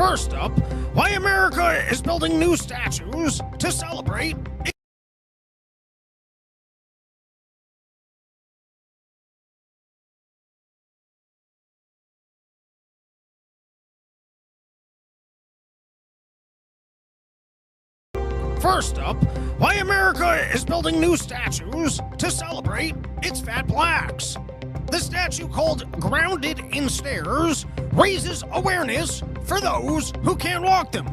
First up, why America is building new statues to celebrate. First up, why America is building new statues to celebrate its fat blacks. The statue, called Grounded in Stairs, raises awareness for those who can't walk them,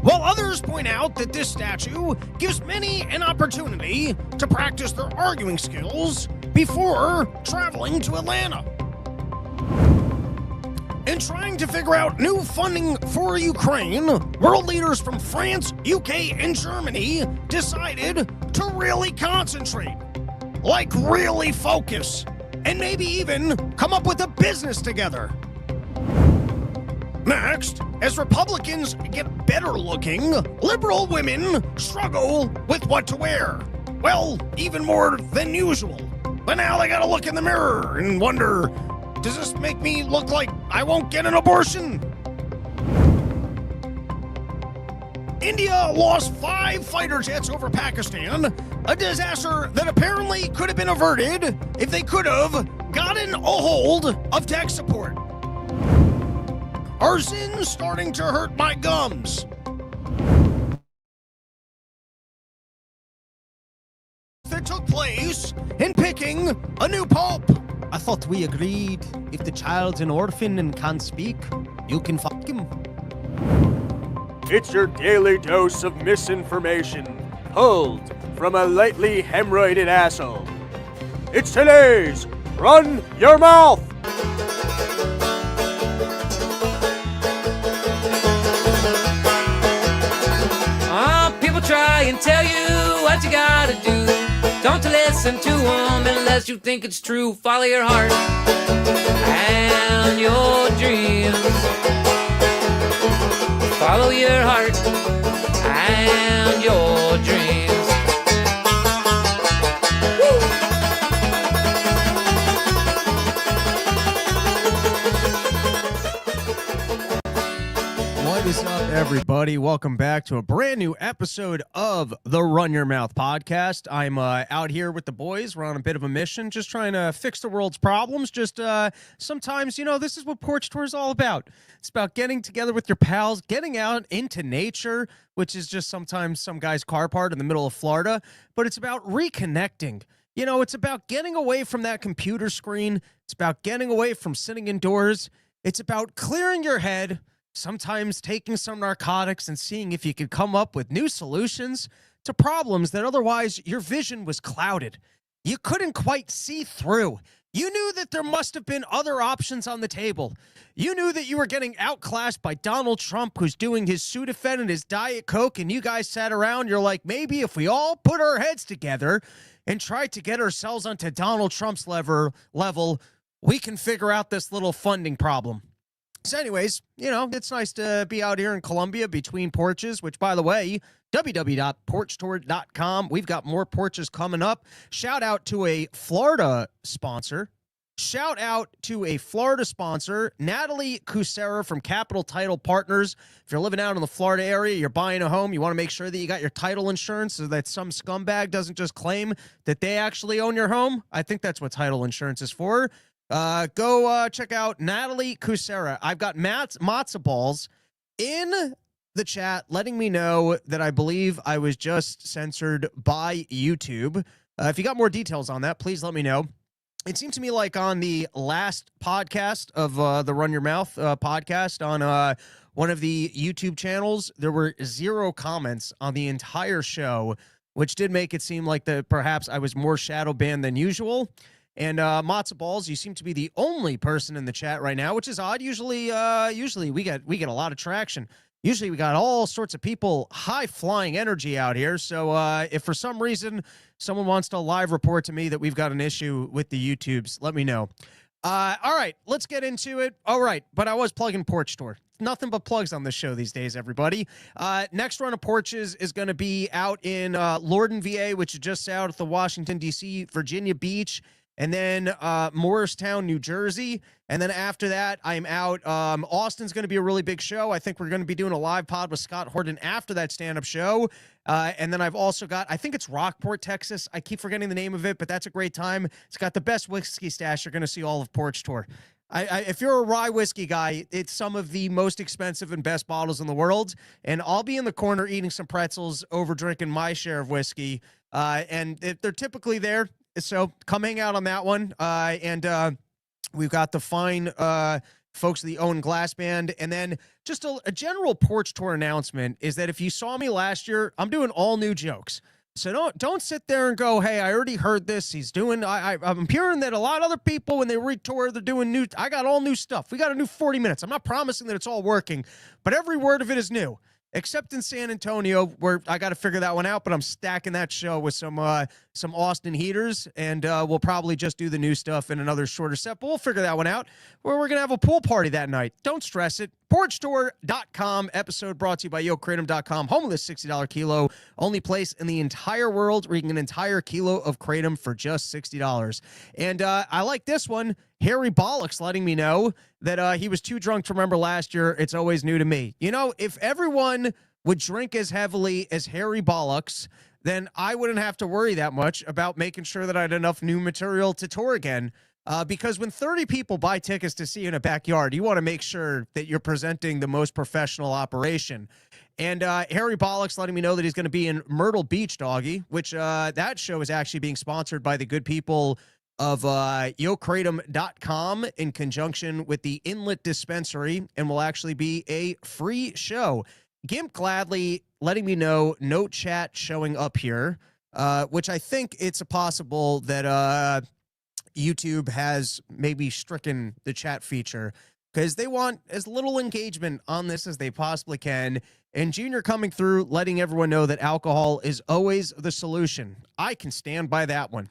while others point out that this statue gives many an opportunity to practice their arguing skills before traveling to Atlanta. In trying to figure out new funding for Ukraine, world leaders from France, UK, and Germany decided to really concentrate, like really focus, and maybe even come up with a business together. Next, as Republicans get better looking, liberal women struggle with what to wear. Well, even more than usual. But now they gotta look in the mirror and wonder, does this make me look like I won't get an abortion? India lost 5 fighter jets over Pakistan, a disaster that apparently could have been averted if they could have gotten a hold of tech support. Are sins starting to hurt my gums? That took place in picking a new pope. I thought we agreed if the child's an orphan and can't speak, you can fuck him. It's your daily dose of misinformation, pulled from a lightly hemorrhoided asshole. It's today's Run Your Mouth! People try and tell you what you gotta do. Don't listen to them unless you think it's true. Follow your heart and your dreams. Follow your heart and your dreams. What is up, everybody? Welcome back to a brand new episode of the Run Your Mouth podcast. I'm out here with the boys. We're on a bit of a mission, just trying to fix the world's problems. Just sometimes, this is what Porch Tour is all about. It's about getting together with your pals, getting out into nature, which is just sometimes some guy's car park in the middle of Florida, but it's about reconnecting. It's about getting away from that computer screen. It's about getting away from sitting indoors. It's about clearing your head, sometimes taking some narcotics and seeing if you could come up with new solutions to problems that otherwise your vision was clouded. You couldn't quite see through. You knew that there must have been other options on the table. You knew that you were getting outclassed by Donald Trump, who's doing his Sudafed and his Diet Coke, and you guys sat around, you're like, maybe if we all put our heads together and tried to get ourselves onto Donald Trump's level, we can figure out this little funding problem. So anyways, it's nice to be out here in Columbia between porches, which, by the way, www.porchtour.com. We've got more porches coming up. Shout out to a Florida sponsor. Natalie Cusera from Capital Title Partners. If you're living out in the Florida area, you're buying a home, you want to make sure that you got your title insurance so that some scumbag doesn't just claim that they actually own your home. I think that's what title insurance is for. Go check out Natalie Cusera. I've got matzo balls in the chat letting me know that I believe I was just censored by YouTube. If you got more details on that, please let me know. It seemed to me like on the last podcast of the Run Your Mouth podcast on one of the YouTube channels, there were 0 comments on the entire show, which did make it seem like that perhaps I was more shadow banned than usual. And matzo balls, you seem to be the only person in the chat right now, which is odd. Usually we get a lot of traction. Usually we got all sorts of people, high-flying energy out here. So if for some reason someone wants to live report to me that we've got an issue with the YouTubes, let me know. All right, let's get into it. All right, but I was plugging Porch Tour. Nothing but plugs on this show these days, everybody. Next run of porches is going to be out in Lorden, VA, which is just south of the Washington, D.C., Virginia Beach, and then Morristown, New Jersey. And then after that, I'm out. Austin's going to be a really big show. I think we're going to be doing a live pod with Scott Horton after that stand-up show. And then I've also got, I think it's Rockport, Texas. I keep forgetting the name of it, but that's a great time. It's got the best whiskey stash you're going to see all of Porch Tour. If you're a rye whiskey guy, it's some of the most expensive and best bottles in the world. And I'll be in the corner eating some pretzels over drinking my share of whiskey. And they're typically there. So come hang out on that one. We've got the fine folks of the Owen Glass Band. And then just a general Porch Tour announcement is that if you saw me last year, I'm doing all new jokes. So don't sit there and go, hey, I already heard this. He's doing, I'm hearing that a lot of other people, when they retour, they're doing new. I got all new stuff. We got a new 40 minutes. I'm not promising that it's all working, but every word of it is new. Except in San Antonio, where I got to figure that one out, but I'm stacking that show with some Austin heaters, and we'll probably just do the new stuff in another shorter set, but we'll figure that one out, where we're going to have a pool party that night. Don't stress it. PorchTour.com, episode brought to you by YoKratom.com, home of the $60 kilo, only place in the entire world where you can get an entire kilo of Kratom for just $60. And I like this one. Harry Bollocks letting me know that he was too drunk to remember last year. It's always new to me. You know, if everyone would drink as heavily as Harry Bollocks, then I wouldn't have to worry that much about making sure that I had enough new material to tour again. Because when 30 people buy tickets to see you in a backyard, you want to make sure that you're presenting the most professional operation. And Harry Bollocks letting me know that he's going to be in Myrtle Beach, doggy, which that show is actually being sponsored by the good people of YoKratom.com in conjunction with the Inlet Dispensary, and will actually be a free show. Gimp gladly letting me know no chat showing up here, which I think it's possible that YouTube has maybe stricken the chat feature because they want as little engagement on this as they possibly can. And Junior coming through, letting everyone know that alcohol is always the solution. I can stand by that one.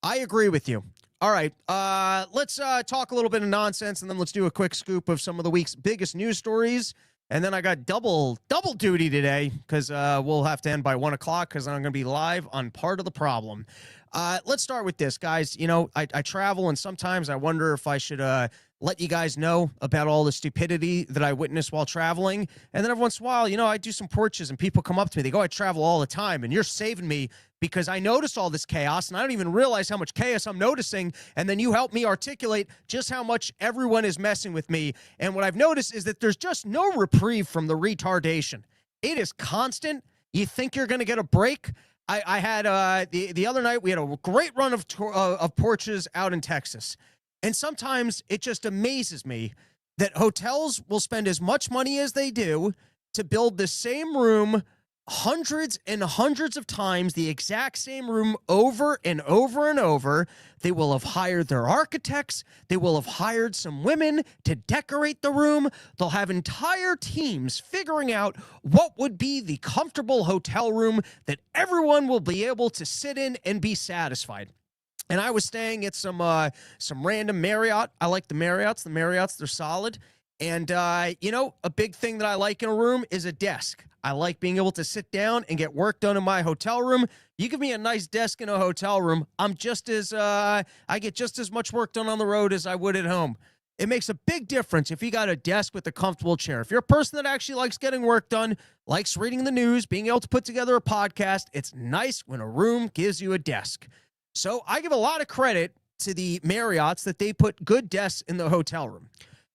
I agree with you. All right, let's talk a little bit of nonsense, and then let's do a quick scoop of some of the week's biggest news stories. And then I got double duty today because we'll have to end by 1 o'clock because I'm going to be live on Part of the Problem. Let's start with this, guys. You know, I travel, and sometimes I wonder if I should let you guys know about all the stupidity that I witness while traveling. And then every once in a while, you know, I do some porches, and people come up to me. They go, I travel all the time, and you're saving me because I notice all this chaos, and I don't even realize how much chaos I'm noticing. And then you help me articulate just how much everyone is messing with me. And what I've noticed is that there's just no reprieve from the retardation. It is constant. You think you're going to get a break. I had the other night, we had a great run of porches out in Texas. And sometimes it just amazes me that hotels will spend as much money as they do to build the same room hundreds and hundreds of times, the exact same room over and over and over. They will have hired their architects. They will have hired some women to decorate the room. They'll have entire teams figuring out what would be the comfortable hotel room that everyone will be able to sit in and be satisfied. And I was staying at some random Marriott. I like the Marriotts. The Marriotts, they're solid. And, you know, a big thing that I like in a room is a desk. I like being able to sit down and get work done in my hotel room. You give me a nice desk in a hotel room, I get just as much work done on the road as I would at home. It makes a big difference if you got a desk with a comfortable chair. If you're a person that actually likes getting work done, likes reading the news, being able to put together a podcast, it's nice when a room gives you a desk. So I give a lot of credit to the Marriotts that they put good desks in the hotel room.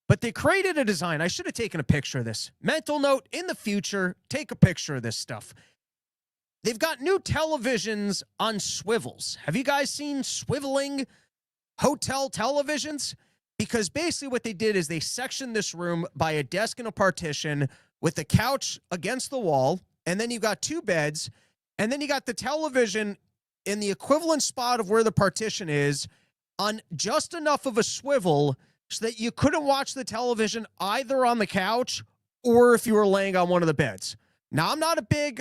But they created a design. I should have taken a picture of this. Mental note, in the future, take a picture of this stuff. They've got new televisions on swivels. Have you guys seen swiveling hotel televisions? Because basically what they did is they sectioned this room by a desk and a partition with a couch against the wall, and then you got 2 beds, and then you got the television in the equivalent spot of where the partition is on just enough of a swivel so that you couldn't watch the television either on the couch or if you were laying on one of the beds. Now, I'm not a big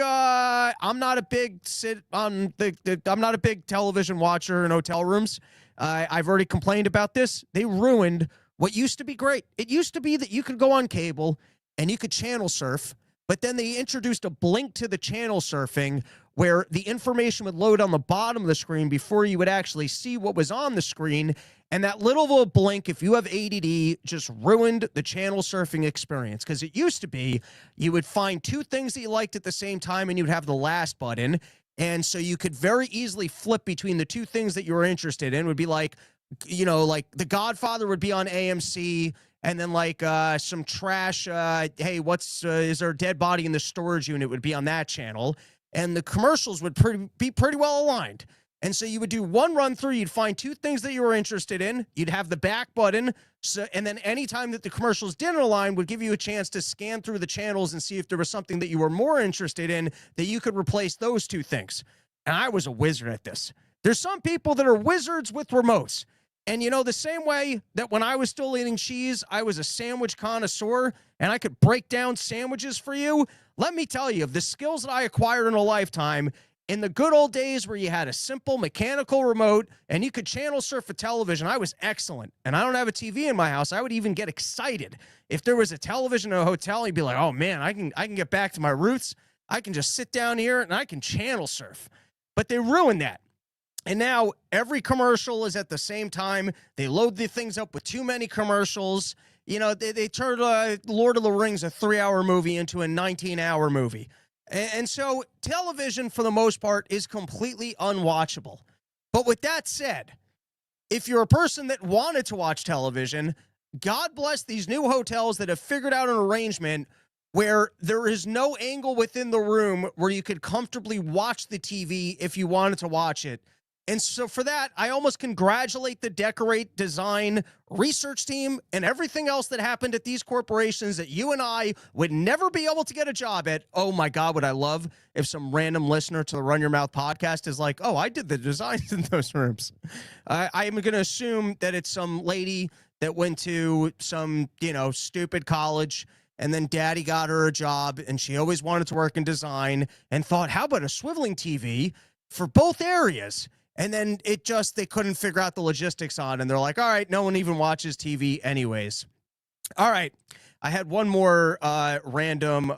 television watcher in hotel rooms. I've already complained about this. They ruined what used to be great. It used to be that you could go on cable and you could channel surf, but then they introduced a blink to the channel surfing where the information would load on the bottom of the screen before you would actually see what was on the screen. And that little of a blink, if you have ADD, just ruined the channel surfing experience. Because it used to be you would find two things that you liked at the same time and you'd have the last button. And so you could very easily flip between the two things that you were interested in. It would be like, you know, like The Godfather would be on AMC, and then like some trash, hey, is there a dead body in the storage unit would be on that channel. And the commercials would be pretty well aligned. And so you would do one run through, you'd find two things that you were interested in, you'd have the back button, and then anytime that the commercials didn't align would give you a chance to scan through the channels and see if there was something that you were more interested in that you could replace those two things. And I was a wizard at this. There's some people that are wizards with remotes. And you know, the same way that when I was still eating cheese, I was a sandwich connoisseur and I could break down sandwiches for you. Let me tell you, of the skills that I acquired in a lifetime, in the good old days where you had a simple mechanical remote and you could channel surf a television, I was excellent. And I don't have a TV in my house. I would even get excited if there was a television in a hotel. You'd be like, oh man, I can get back to my roots. I can just sit down here and I can channel surf. But they ruined that. And now every commercial is at the same time. They load the things up with too many commercials. You know, they turned Lord of the Rings, a 3-hour movie, into a 19-hour movie. And so television, for the most part, is completely unwatchable. But with that said, if you're a person that wanted to watch television, God bless these new hotels that have figured out an arrangement where there is no angle within the room where you could comfortably watch the TV if you wanted to watch it. And so for that, I almost congratulate the decorate, design, research team and everything else that happened at these corporations that you and I would never be able to get a job at. Oh my God, would I love if some random listener to the Run Your Mouth podcast is like, oh, I did the designs in those rooms. I'm going to assume that it's some lady that went to some, you know, stupid college, and then daddy got her a job and she always wanted to work in design and thought, how about a swiveling TV for both areas? And then they couldn't figure out the logistics on, and they're like, all right, no one even watches TV anyways. All right. I had one more random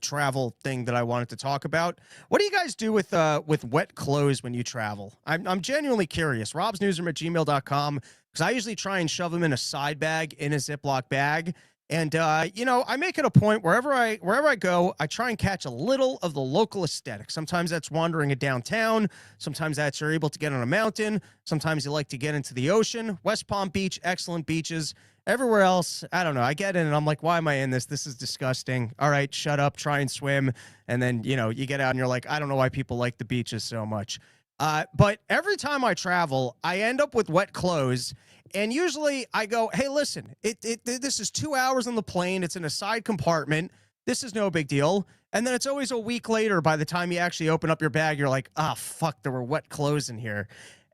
travel thing that I wanted to talk about. What do you guys do with wet clothes when you travel? I'm genuinely curious. robsnewsroom@gmail.com, because I usually try and shove them in a side bag, in a Ziploc bag. And, you know, I make it a point wherever I go, I try and catch a little of the local aesthetic. Sometimes that's wandering a downtown. Sometimes that's you're able to get on a mountain. Sometimes you like to get into the ocean. West Palm Beach, excellent beaches. Everywhere else, I don't know. I get in and I'm like, why am I in this? This is disgusting. All right, shut up, try and swim. And then, you know, you get out and you're like, I don't know why people like the beaches so much. But every time I travel, I end up with wet clothes. And usually I go, hey, listen, this is 2 hours on the plane. It's in a side compartment. This is no big deal. And then it's always a week later by the time you actually open up your bag, you're like, ah, fuck, there were wet clothes in here.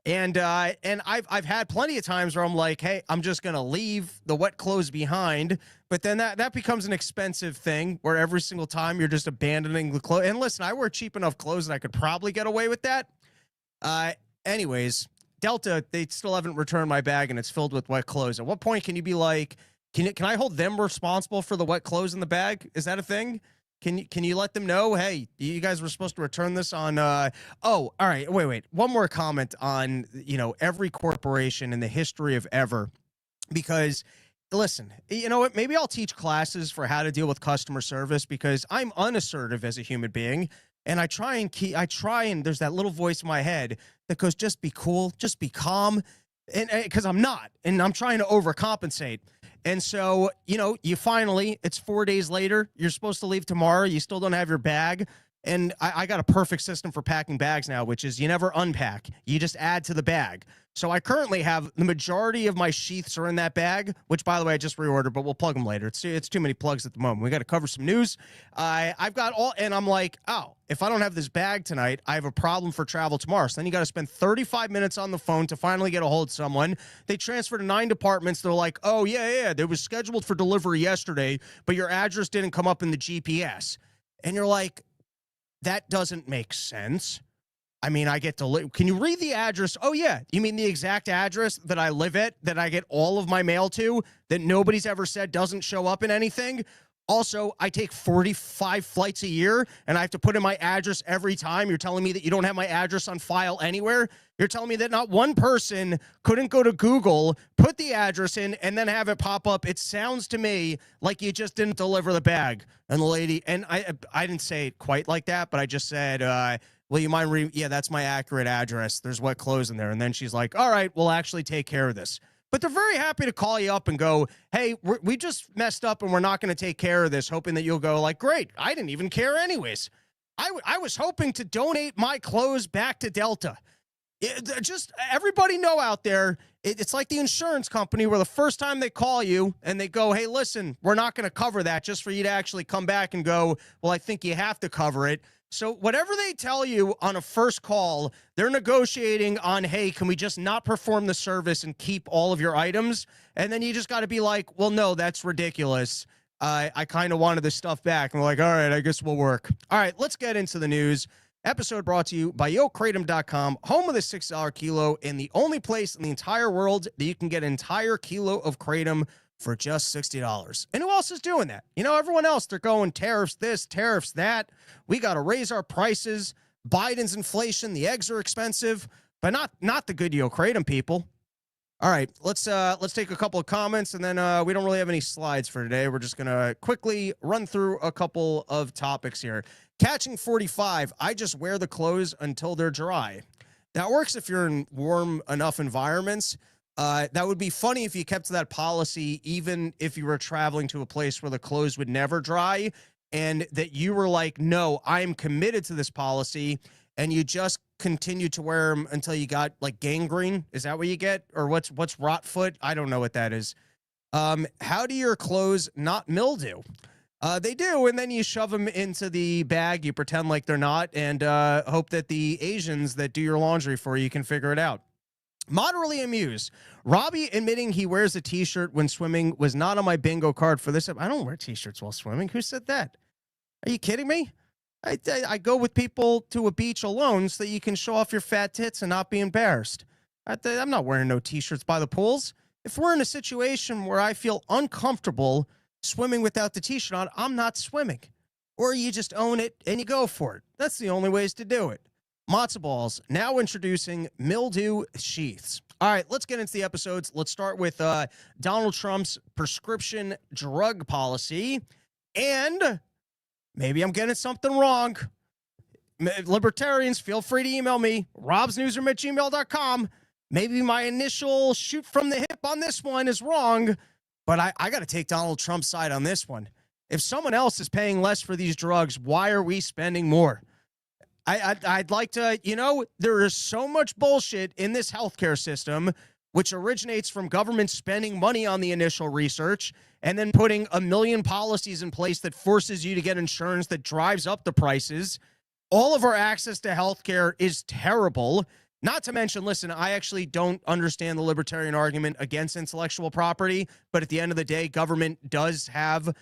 And I've had plenty of times where I'm like, hey, I'm just going to leave the wet clothes behind. But then that becomes an expensive thing where every single time you're just abandoning the clothes. And listen, I wear cheap enough clothes that I could probably get away with that. Anyways, Delta, they still haven't returned my bag and it's filled with wet clothes. At what point can you be like, can I hold them responsible for the wet clothes in the bag? Is that a thing? Can you let them know, hey, you guys were supposed to return this on, oh, all right, wait. One more comment on, you know, every corporation in the history of ever, because listen, you know what, maybe I'll teach classes for how to deal with customer service because I'm unassertive as a human being. And I try and there's that little voice in my head that goes, just be cool, just be calm. And because I'm not, and I'm trying to overcompensate. And so, you know, it's 4 days later, you're supposed to leave tomorrow. You still don't have your bag. And I got a perfect system for packing bags now, which is you never unpack. You just add to the bag. So I currently have the majority of my sheaths are in that bag, which, by the way, I just reordered, but we'll plug them later. It's too many plugs at the moment. We got to cover some news. I've got all, and I'm like, oh, if I don't have this bag tonight, I have a problem for travel tomorrow. So then you got to spend 35 minutes on the phone to finally get a hold of someone. They transfer to 9 departments. They're like, oh, yeah, it was scheduled for delivery yesterday, but your address didn't come up in the GPS. And you're like, that doesn't make sense. I mean, I get to live. Can you read the address? Oh, yeah. You mean the exact address that I live at, that I get all of my mail to, that nobody's ever said doesn't show up in anything? Also, I take 45 flights a year, and I have to put in my address every time. You're telling me that you don't have my address on file anywhere? You're telling me that not one person couldn't go to Google, put the address in, and then have it pop up? It sounds to me like you just didn't deliver the bag. And the lady, and I didn't say it quite like that, but I just said, well, you mind yeah, that's my accurate address. There's wet clothes in there. And then she's like, all right, we'll actually take care of this. But they're very happy to call you up and go, hey, we just messed up and we're not going to take care of this, hoping that you'll go like, great, I didn't even care anyways. I was hoping to donate my clothes back to Delta. Just everybody know out there, it's like the insurance company where the first time they call you and they go, hey, listen, we're not going to cover that, just for you to actually come back and go, well, I think you have to cover it. So whatever they tell you on a first call, they're negotiating on, hey, can we just not perform the service and keep all of your items? And then you just got to be like, well, no, that's ridiculous. I kind of wanted this stuff back. And we're like, all right, I guess we'll work. All right, let's get into the news. Episode brought to you by YoKratom.com, home of the $6 kilo and the only place in the entire world that you can get an entire kilo of kratom for just $60. And who else is doing that? You know, everyone else, they're going tariffs this, tariffs that. We got to raise our prices. Biden's inflation, the eggs are expensive, but not the good kratom people. All right, let's take a couple of comments, and then we don't really have any slides for today. We're just going to quickly run through a couple of topics here. Catching 45, I just wear the clothes until they're dry. That works if you're in warm enough environments. That would be funny if you kept to that policy, even if you were traveling to a place where the clothes would never dry, and that you were like, no, I'm committed to this policy, and you just continued to wear them until you got like gangrene. Is that what you get? Or what's rot foot? I don't know what that is. How do your clothes not mildew? They do, and then you shove them into the bag, you pretend like they're not, and hope that the Asians that do your laundry for you can figure it out. Moderately amused. Robbie admitting he wears a t-shirt when swimming was not on my bingo card for this. I don't wear t-shirts while swimming. Who said that? Are you kidding me? I go with people to a beach alone so that you can show off your fat tits and not be embarrassed. I'm not wearing no t-shirts by the pools. If we're in a situation where I feel uncomfortable swimming without the t-shirt on, I'm not swimming. Or you just own it and you go for it. That's the only ways to do it. Matzo balls, now introducing mildew sheaths. All right, let's get into the episodes. Let's start with Donald Trump's prescription drug policy. And maybe I'm getting something wrong. Libertarians, feel free to email me, robsnewsroom@gmail.com. Maybe my initial shoot from the hip on this one is wrong, but I got to take Donald Trump's side on this one. If someone else is paying less for these drugs, why are we spending more? I'd like to, there is so much bullshit in this healthcare system, which originates from government spending money on the initial research and then putting a million policies in place that forces you to get insurance that drives up the prices. All of our access to healthcare is terrible. Not to mention, listen, I actually don't understand the libertarian argument against intellectual property, but at the end of the day, government does have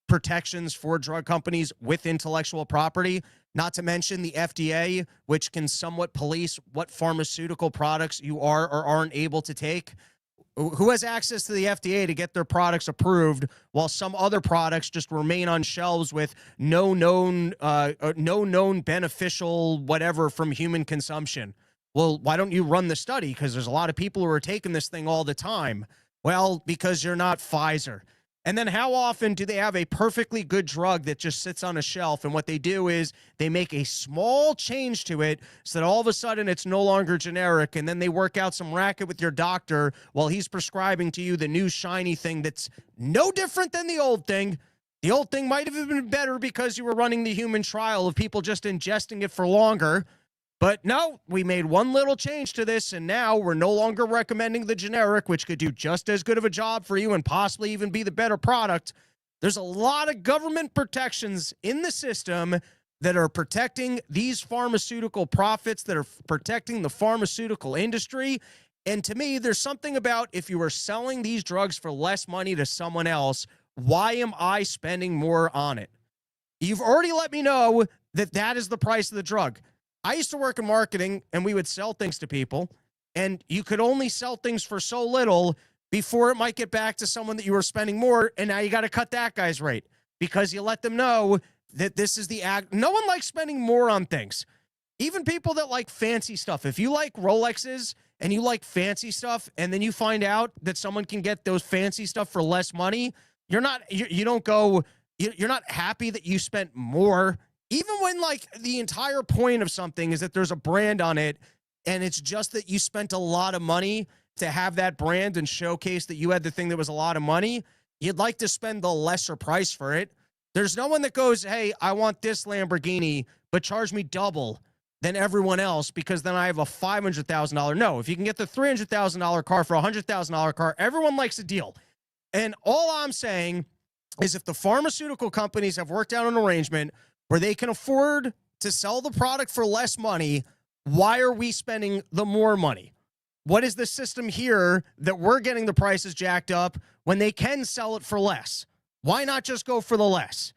protections for drug companies with intellectual property. Not to mention the FDA, which can somewhat police what pharmaceutical products you are or aren't able to take. Who has access to the FDA to get their products approved while some other products just remain on shelves with no known beneficial whatever from human consumption? Well, why don't you run the study? Because there's a lot of people who are taking this thing all the time. Well, because you're not Pfizer. And then how often do they have a perfectly good drug that just sits on a shelf? And what they do is they make a small change to it so that all of a sudden it's no longer generic. And then they work out some racket with your doctor while he's prescribing to you the new shiny thing that's no different than the old thing. The old thing might have been better because you were running the human trial of people just ingesting it for longer. But no, we made one little change to this, and now we're no longer recommending the generic, which could do just as good of a job for you and possibly even be the better product. There's a lot of government protections in the system that are protecting these pharmaceutical profits, that are protecting the pharmaceutical industry. And to me, there's something about if you were selling these drugs for less money to someone else, why am I spending more on it? You've already let me know that that is the price of the drug. I used to work in marketing, and we would sell things to people, and you could only sell things for so little before it might get back to someone that you were spending more, and now you got to cut that guy's rate because you let them know that this is the act. No one likes spending more on things. Even people that like fancy stuff. If you like Rolexes and you like fancy stuff, and then you find out that someone can get those fancy stuff for less money, you're not happy that you spent more. Even when like the entire point of something is that there's a brand on it, and it's just that you spent a lot of money to have that brand and showcase that you had the thing that was a lot of money, you'd like to spend the lesser price for it. There's no one that goes, hey, I want this Lamborghini, but charge me double than everyone else because then I have a $500,000. No, if you can get the $300,000 car for a $100,000 car, everyone likes a deal. And all I'm saying is if the pharmaceutical companies have worked out an arrangement where they can afford to sell the product for less money, why are we spending the more money? What is the system here that we're getting the prices jacked up when they can sell it for less? Why not just go for the less?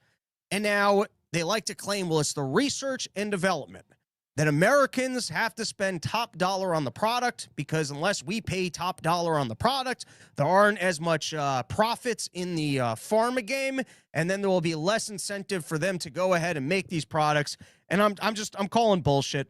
And now they like to claim, well, it's the research and development that Americans have to spend top dollar on the product because unless we pay top dollar on the product, there aren't as much profits in the pharma game, and then there will be less incentive for them to go ahead and make these products. And I'm calling bullshit.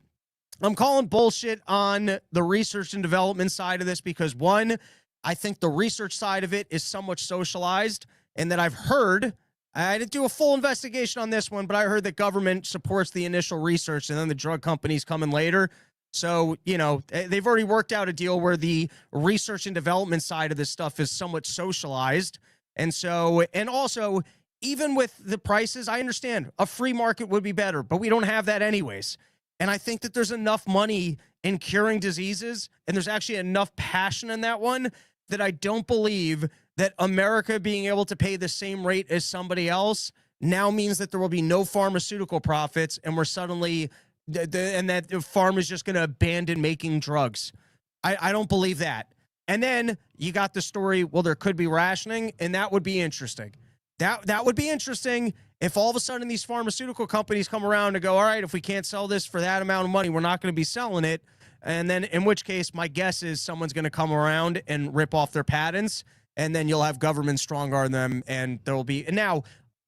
I'm calling bullshit on the research and development side of this because, one, I think the research side of it is somewhat socialized, and that I've heard, I didn't do a full investigation on this one, but I heard that government supports the initial research and then the drug companies come in later. So, they've already worked out a deal where the research and development side of this stuff is somewhat socialized. And so, and also, even with the prices, I understand a free market would be better, but we don't have that anyways. And I think that there's enough money in curing diseases, and there's actually enough passion in that one, that I don't believe that America being able to pay the same rate as somebody else now means that there will be no pharmaceutical profits, and we're suddenly, and that the farm is just going to abandon making drugs. I don't believe that. And then you got the story, well, there could be rationing, and that would be interesting. That would be interesting if all of a sudden these pharmaceutical companies come around and go, all right, if we can't sell this for that amount of money, we're not going to be selling it. And then in which case, my guess is someone's going to come around and rip off their patents, and then you'll have government stronger on them, and there will be. And now,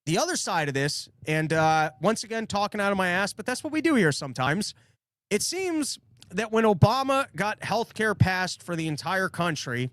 the other side of this, and once again, talking out of my ass, but that's what we do here sometimes. It seems that when Obama got health care passed for the entire country,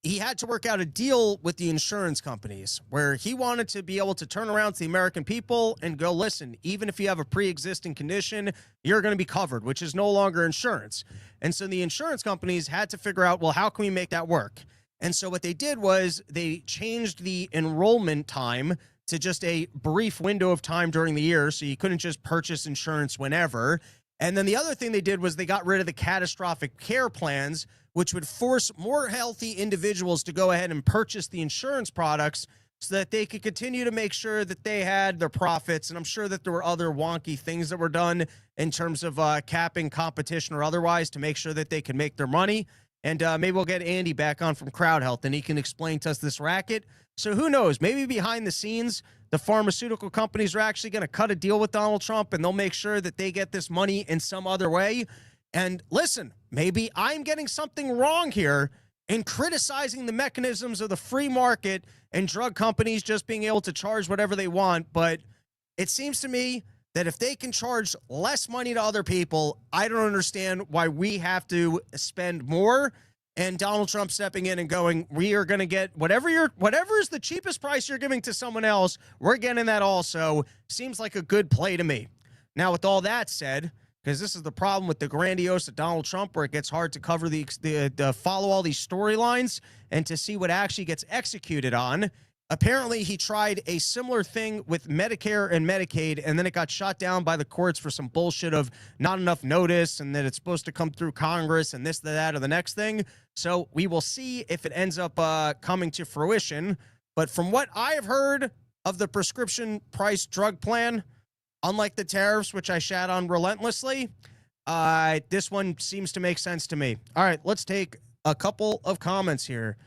he had to work out a deal with the insurance companies where he wanted to be able to turn around to the American people and go, listen, even if you have a pre-existing condition, you're going to be covered, which is no longer insurance. And so the insurance companies had to figure out, well, how can we make that work? And so what they did was they changed the enrollment time to just a brief window of time during the year, so you couldn't just purchase insurance whenever. And then the other thing they did was they got rid of the catastrophic care plans, which would force more healthy individuals to go ahead and purchase the insurance products so that they could continue to make sure that they had their profits. And I'm sure that there were other wonky things that were done in terms of capping competition or otherwise to make sure that they could make their money. And maybe we'll get Andy back on from Crowd Health and he can explain to us this racket. So who knows? Maybe behind the scenes, the pharmaceutical companies are actually going to cut a deal with Donald Trump and they'll make sure that they get this money in some other way. And listen, maybe I'm getting something wrong here in criticizing the mechanisms of the free market and drug companies just being able to charge whatever they want. But it seems to me that if they can charge less money to other people, I don't understand why we have to spend more. And Donald Trump stepping in and going, we are going to get whatever is the cheapest price you're giving to someone else, we're getting that also. Seems like a good play to me. Now, with all that said, because this is the problem with the grandiose of Donald Trump, where it gets hard to cover the follow all these storylines and to see what actually gets executed on. Apparently, he tried a similar thing with Medicare and Medicaid, and then it got shot down by the courts for some bullshit of not enough notice and that it's supposed to come through Congress and this, that, or the next thing. So we will see if it ends up coming to fruition. But from what I have heard of the prescription price drug plan, unlike the tariffs, which I shat on relentlessly, this one seems to make sense to me. All right, let's take a couple of comments here.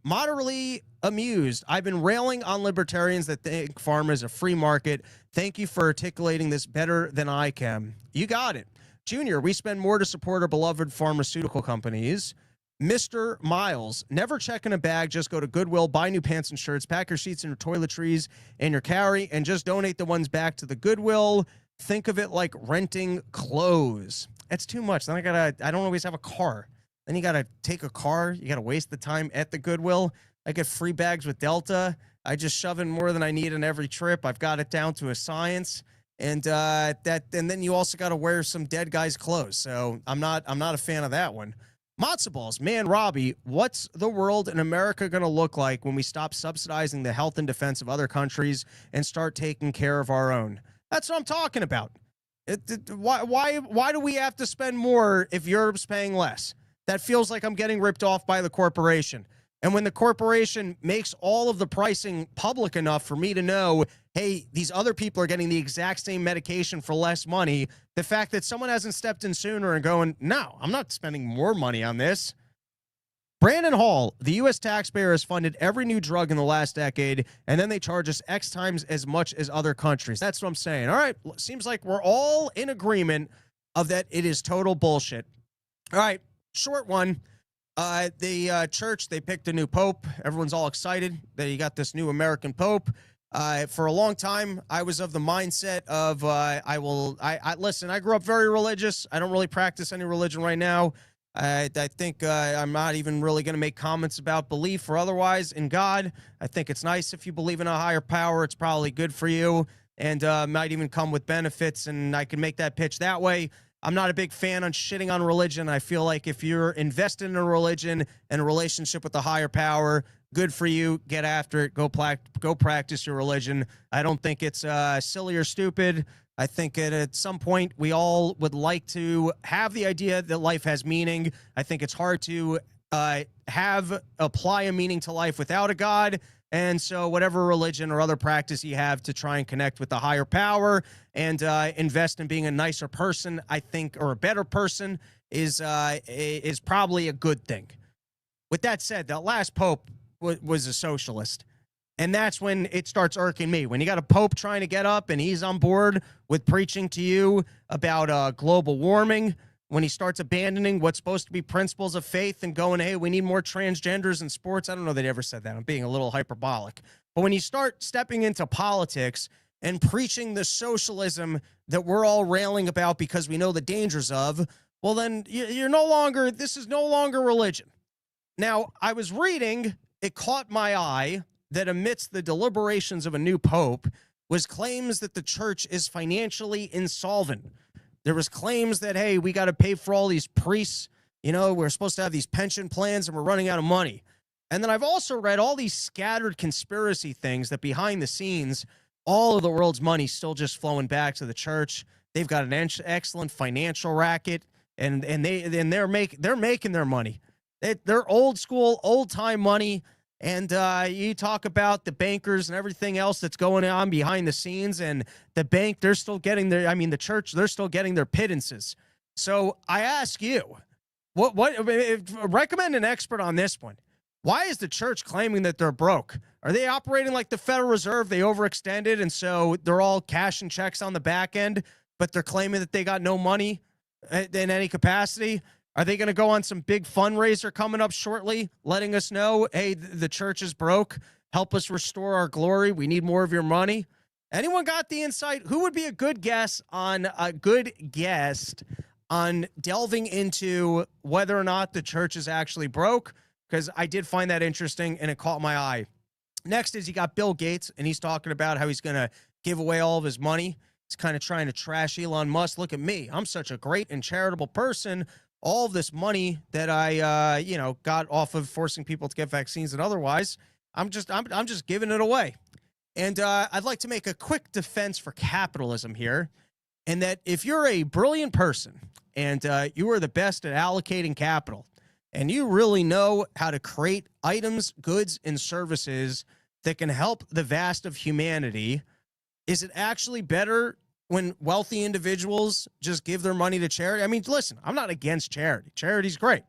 Moderately amused. I've been railing on libertarians that think pharma is a free market. Thank you for articulating this better than I can. You got it. Junior, we spend more to support our beloved pharmaceutical companies. Mr. Miles, never check in a bag. Just go to Goodwill, buy new pants and shirts, pack your sheets and your toiletries and your carry, and just donate the ones back to the Goodwill. Think of it like renting clothes. That's too much. Then I don't always have a car. Then you gotta take a car. You gotta waste the time at the Goodwill. I get free bags with Delta. I just shove in more than I need on every trip. I've got it down to a science. And then you also got to wear some dead guy's clothes. So I'm not a fan of that one. Matzo balls, man, Robbie, what's the world in America going to look like when we stop subsidizing the health and defense of other countries and start taking care of our own? That's what I'm talking about. Why do we have to spend more if Europe's paying less? That feels like I'm getting ripped off by the corporation. And when the corporation makes all of the pricing public enough for me to know, hey, these other people are getting the exact same medication for less money, the fact that someone hasn't stepped in sooner and going, no, I'm not spending more money on this. Brandon Hall, the U.S. taxpayer has funded every new drug in the last decade, and then they charge us X times as much as other countries. That's what I'm saying. All right, seems like we're all in agreement of that it is total bullshit. All right, short one. The church, they picked a new pope. Everyone's all excited that you got this new American pope. For a long time, I was of the mindset of listen, I grew up very religious. I don't really practice any religion right now. I think I'm not even really going to make comments about belief or otherwise in God. I think it's nice if you believe in a higher power. It's probably good for you and might even come with benefits, and I can make that pitch that way. I'm not a big fan on shitting on religion. I feel like if you're invested in a religion and a relationship with a higher power, good for you. Get after it. Go practice your religion. I don't think it's silly or stupid. I think at some point we all would like to have the idea that life has meaning. I think it's hard to apply a meaning to life without a God. And so whatever religion or other practice you have to try and connect with the higher power and invest in being a nicer person, I think, or a better person is probably a good thing. With that said, that last pope was a socialist. And that's when it starts irking me. When you got a pope trying to get up and he's on board with preaching to you about global warming, when he starts abandoning what's supposed to be principles of faith and going, hey, we need more transgenders in sports. I don't know that he ever said that. I'm being a little hyperbolic. But when you start stepping into politics and preaching the socialism that we're all railing about because we know the dangers of, well, then this is no longer religion. Now, I was reading, it caught my eye that amidst the deliberations of a new pope was claims that the church is financially insolvent. There was claims that, hey, we got to pay for all these priests. You know, we're supposed to have these pension plans and we're running out of money. And then I've also read all these scattered conspiracy things that behind the scenes, all of the world's money still just flowing back to the church. They've got an excellent financial racket and they're making their money. They're old school, old time money. And you talk about the bankers and everything else that's going on behind the scenes, and the bank, they're still getting the church, they're still getting their pittances. So I ask you, recommend an expert on this one. Why is the church claiming that they're broke? Are they operating like the Federal Reserve? They overextended, and so they're all cashing checks on the back end, but they're claiming that they got no money in any capacity? Are they going to go on some big fundraiser coming up shortly, letting us know, hey, the church is broke. Help us restore our glory. We need more of your money. Anyone got the insight? Who would be a good guest on delving into whether or not the church is actually broke? Because I did find that interesting and it caught my eye. Next is you got Bill Gates, and he's talking about how he's going to give away all of his money. He's kind of trying to trash Elon Musk. Look at me. I'm such a great and charitable person. All of this money that I, got off of forcing people to get vaccines and otherwise, I'm just giving it away. And I'd like to make a quick defense for capitalism here, and that if you're a brilliant person and you are the best at allocating capital, and you really know how to create items, goods, and services that can help the vast of humanity, is it actually better when wealthy individuals just give their money to charity? I mean, listen, I'm not against charity. Charity's great.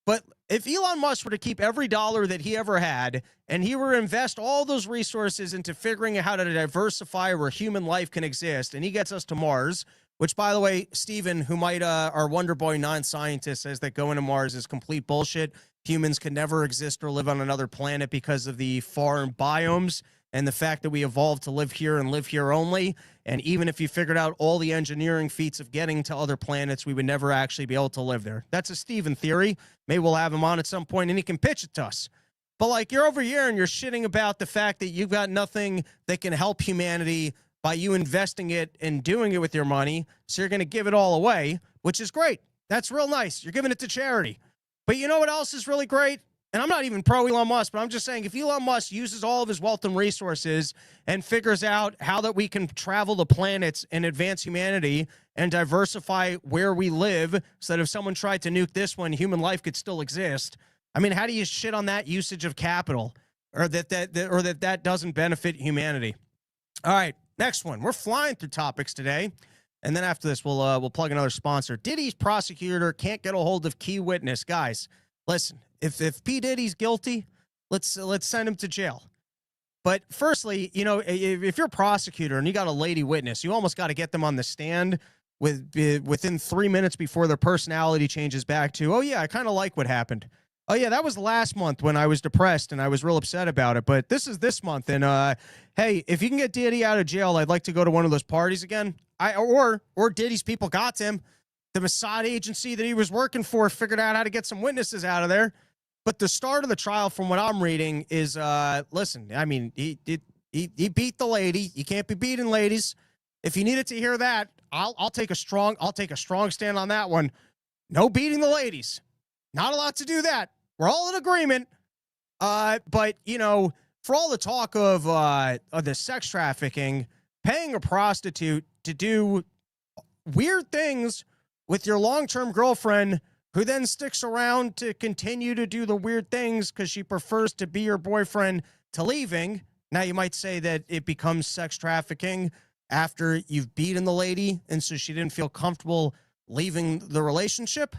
But if Elon Musk were to keep every dollar that he ever had and he were to invest all those resources into figuring out how to diversify where human life can exist, and he gets us to Mars, which, by the way, Steven, who might, our Wonder Boy non-scientist, says that going to Mars is complete bullshit. Humans can never exist or live on another planet because of the foreign biomes and the fact that we evolved to live here and live here only. And even if you figured out all the engineering feats of getting to other planets, we would never actually be able to live there. That's a Steven theory. Maybe we'll have him on at some point and he can pitch it to us. But like, you're over here and you're shitting about the fact that you've got nothing that can help humanity by you investing it and doing it with your money. So you're going to give it all away, which is great. That's real nice. You're giving it to charity. But you know what else is really great? And I'm not even pro Elon Musk, but I'm just saying, if Elon Musk uses all of his wealth and resources and figures out how that we can travel the planets and advance humanity and diversify where we live so that if someone tried to nuke this one, human life could still exist. I mean, how do you shit on that usage of capital, or that doesn't benefit humanity? All right, next one. We're flying through topics today. And then after this, we'll plug another sponsor. Diddy's prosecutor can't get a hold of key witness. Guys, listen, if P. Diddy's guilty, let's send him to jail. But firstly, you know, if you're a prosecutor and you got a lady witness, you almost got to get them on the stand within 3 minutes before their personality changes back to, oh yeah, I kind of like what happened. Oh yeah, that was last month when I was depressed and I was real upset about it. But this is this month, and hey, if you can get Diddy out of jail, I'd like to go to one of those parties again. Or Diddy's people got him. The Mossad agency that he was working for figured out how to get some witnesses out of there. But the start of the trial, from what I'm reading, is listen. I mean, he beat the lady. You can't be beating ladies. If you needed to hear that, I'll take a strong stand on that one. No beating the ladies. Not allowed to do that. We're all in agreement. But you know, for all the talk of the sex trafficking, paying a prostitute to do weird things with your long-term girlfriend, who then sticks around to continue to do the weird things because she prefers to be your boyfriend to leaving. Now, you might say that it becomes sex trafficking after you've beaten the lady, and so she didn't feel comfortable leaving the relationship.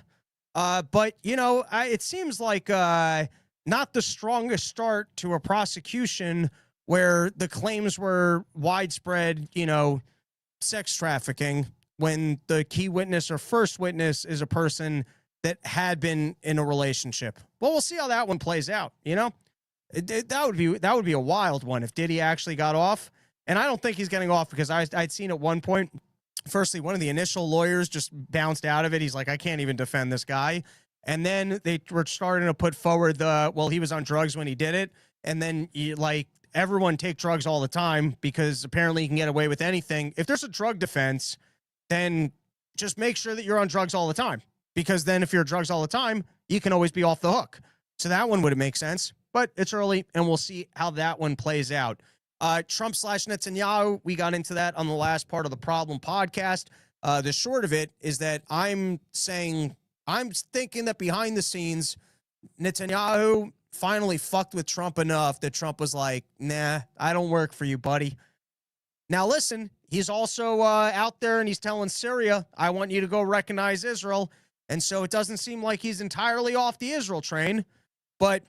But, you know, it seems like not the strongest start to a prosecution where the claims were widespread, you know, sex trafficking, when the key witness or first witness is a person that had been in a relationship. Well, we'll see how that one plays out, you know? That would be a wild one if Diddy actually got off. And I don't think he's getting off, because I'd seen at one point, firstly, one of the initial lawyers just bounced out of it. He's like, I can't even defend this guy. And then they were starting to put forward he was on drugs when he did it. And then everyone take drugs all the time because apparently you can get away with anything. If there's a drug defense, then just make sure that you're on drugs all the time, because then if you're on drugs all the time, you can always be off the hook. So that one would make sense, but it's early and we'll see how that one plays out. Trump/Netanyahu, we got into that on the last part of the Problem podcast. The short of it is that I'm thinking that behind the scenes, Netanyahu finally fucked with Trump enough that Trump was like, nah, I don't work for you, buddy. Now, listen, he's also out there and he's telling Syria, I want you to go recognize Israel. And so it doesn't seem like he's entirely off the Israel train, but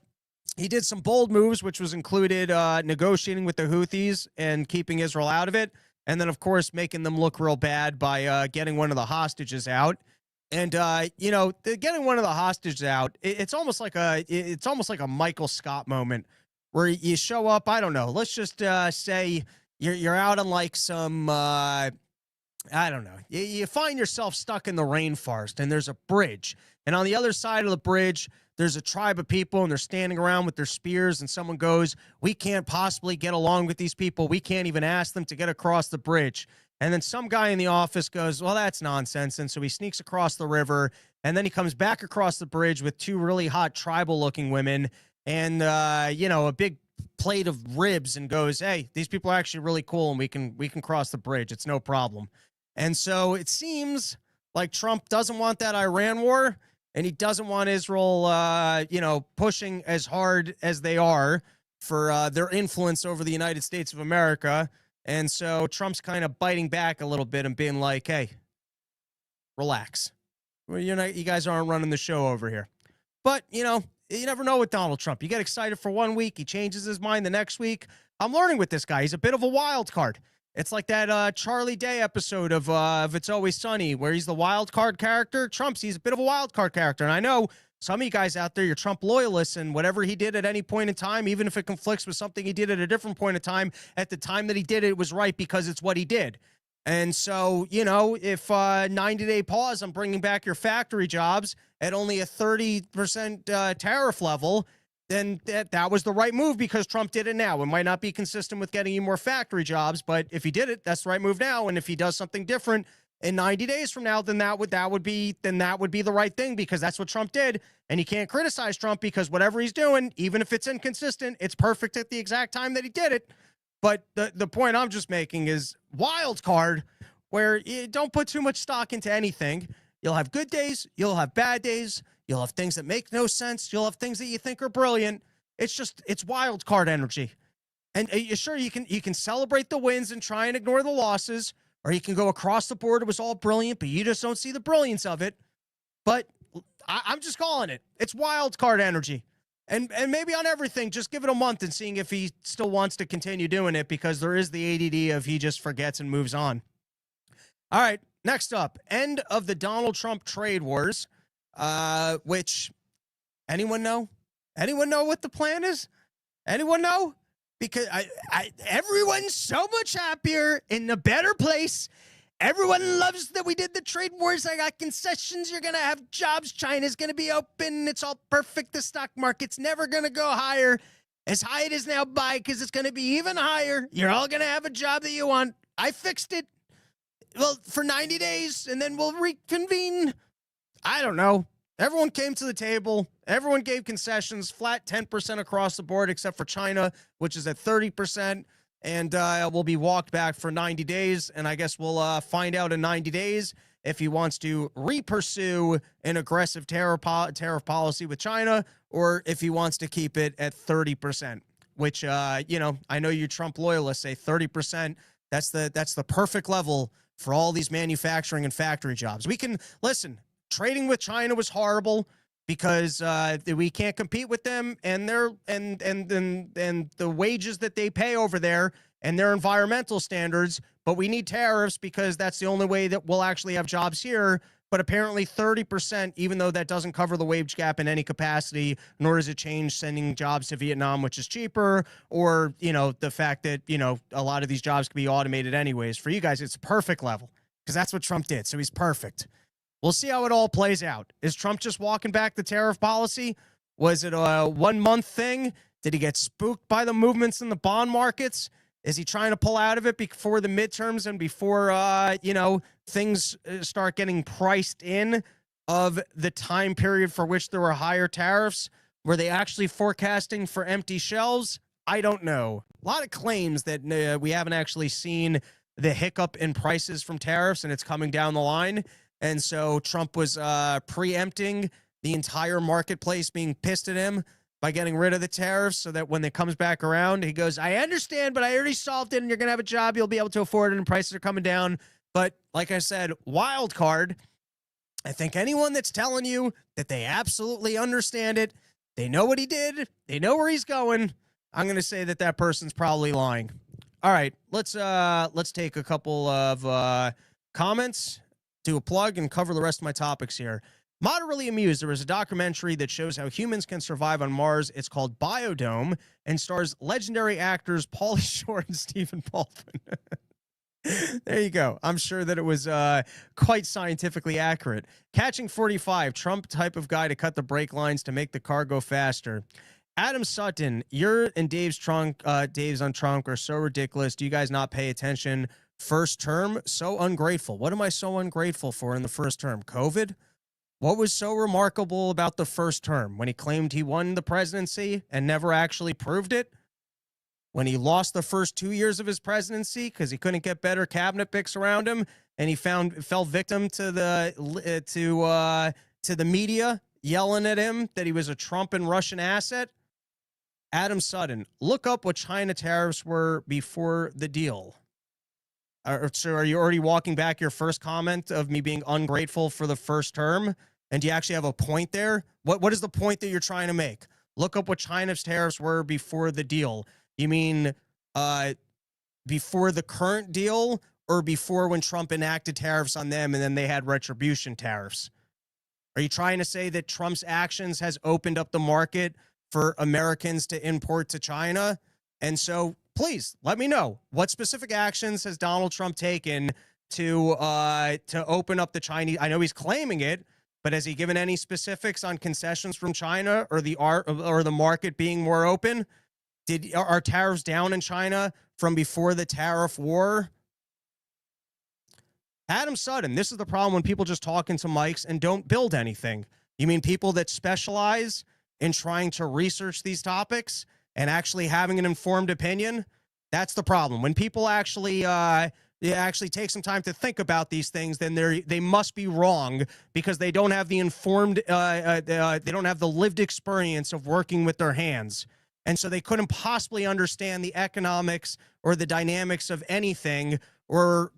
he did some bold moves, which was included negotiating with the Houthis and keeping Israel out of it. And then, of course, making them look real bad by getting one of the hostages out. And, you know, getting one of the hostages out, it's almost like a Michael Scott moment where you show up. I don't know. Let's just say you're out on like some, I don't know. You find yourself stuck in the rainforest and there's a bridge. And on the other side of the bridge, there's a tribe of people and they're standing around with their spears, and someone goes, we can't possibly get along with these people. We can't even ask them to get across the bridge. And then some guy in the office goes, well, that's nonsense. And so he sneaks across the river, and then he comes back across the bridge with two really hot tribal looking women and, you know, a big plate of ribs, and goes, hey, these people are actually really cool and we can cross the bridge. It's no problem. And so it seems like Trump doesn't want that Iran war, and he doesn't want Israel, you know, pushing as hard as they are for their influence over the United States of America. And so Trump's kind of biting back a little bit and being like, hey, relax. Well, you guys aren't running the show over here. But, you know, you never know with Donald Trump. You get excited for 1 week, he changes his mind the next week. I'm learning with this guy. He's a bit of a wild card. It's like that Charlie Day episode of It's Always Sunny, where he's the wild card character. He's a bit of a wild card character. And I know some of you guys out there, you're Trump loyalists, and whatever he did at any point in time, even if it conflicts with something he did at a different point in time, at the time that he did it, it was right because it's what he did. And so, you know, if 90-day pause on bringing back your factory jobs at only a 30% tariff level, then that was the right move because Trump did it now. It might not be consistent with getting you more factory jobs, but if he did it, that's the right move now. And if he does something different in 90 days from now, then that would be the right thing because that's what Trump did. And you can't criticize Trump because whatever he's doing, even if it's inconsistent, it's perfect at the exact time that he did it. But the point I'm just making is wild card, where you don't put too much stock into anything. You'll have good days, you'll have bad days. You'll have things that make no sense. You'll have things that you think are brilliant. It's wild card energy. And sure, you can celebrate the wins and try and ignore the losses, or you can go across the board. It was all brilliant, but you just don't see the brilliance of it. But I'm just calling it. It's wild card energy. And maybe on everything, just give it a month and seeing if he still wants to continue doing it, because there is the ADD of he just forgets and moves on. All right, next up, end of the Donald Trump trade wars. Which, anyone know what the plan is? Anyone know? Because everyone's so much happier in a better place. Everyone loves that we did the trade wars. I got concessions. You're going to have jobs. China's going to be open. It's all perfect. The stock market's never going to go higher. As high it is now, buy, because it's going to be even higher. You're all going to have a job that you want. I fixed it. Well, for 90 days, and then we'll reconvene. I don't know. Everyone came to the table. Everyone gave concessions, flat 10% across the board, except for China, which is at 30%. And will be walked back for 90 days. And I guess we'll find out in 90 days if he wants to re-pursue an aggressive tariff policy with China, or if he wants to keep it at 30%, which, you know, I know you Trump loyalists say 30%. That's the perfect level for all these manufacturing and factory jobs. We can listen. Trading with China was horrible because we can't compete with them, and the wages that they pay over there and their environmental standards. But we need tariffs because that's the only way that we'll actually have jobs here. But apparently 30%, even though that doesn't cover the wage gap in any capacity, nor does it change sending jobs to Vietnam, which is cheaper, or, you know, the fact that, you know, a lot of these jobs can be automated anyways. For you guys, it's perfect level because that's what Trump did. So he's perfect. We'll see how it all plays out. Is Trump just walking back the tariff policy? Was it a 1 month thing? Did he get spooked by the movements in the bond markets? Is he trying to pull out of it before the midterms and before, you know, things start getting priced in of the time period for which there were higher tariffs? Were they actually forecasting for empty shelves? I don't know. A lot of claims that we haven't actually seen the hiccup in prices from tariffs, and it's coming down the line. And so Trump was preempting the entire marketplace being pissed at him by getting rid of the tariffs, so that when it comes back around, he goes, I understand, but I already solved it, and you're going to have a job. You'll be able to afford it, and prices are coming down. But like I said, wild card. I think anyone that's telling you that they absolutely understand it, they know what he did, they know where he's going, I'm going to say that that person's probably lying. All right, let's take a couple of comments, do a plug, and cover the rest of my topics here. Moderately amused, there was a documentary that shows how humans can survive on Mars. It's called Biodome and stars legendary actors Pauly Shore and Stephen Baldwin. There you go. I'm sure that it was quite scientifically accurate. Catching 45, Trump type of guy to cut the brake lines to make the car go faster. Adam Sutton, you're in Dave's on trunk are so ridiculous. Do you guys not pay attention? First term, so ungrateful. What am I so ungrateful for in the first term? COVID? What was so remarkable about the first term? When he claimed he won the presidency and never actually proved it? When he lost the first 2 years of his presidency because he couldn't get better cabinet picks around him, and he fell victim to the media yelling at him that he was a Trump and Russian asset? Adam Sutton, look up what China tariffs were before the deal. So are you already walking back your first comment of me being ungrateful for the first term? And do you actually have a point there? What is the point that you're trying to make? Look up what China's tariffs were before the deal. You mean before the current deal or before when Trump enacted tariffs on them and then they had retribution tariffs? Are you trying to say that Trump's actions has opened up the market for Americans to import to China? And so please let me know, what specific actions has Donald Trump taken to open up the Chinese? I know he's claiming it, but has he given any specifics on concessions from China or the market being more open? Are tariffs down in China from before the tariff war? Adam Sutton, this is the problem when people just talk into mics and don't build anything. You mean people that specialize in trying to research these topics and actually having an informed opinion? That's the problem. When people actually take some time to think about these things, then they must be wrong because they don't have the informed, they don't have the lived experience of working with their hands. And so they couldn't possibly understand the economics or the dynamics of anything, or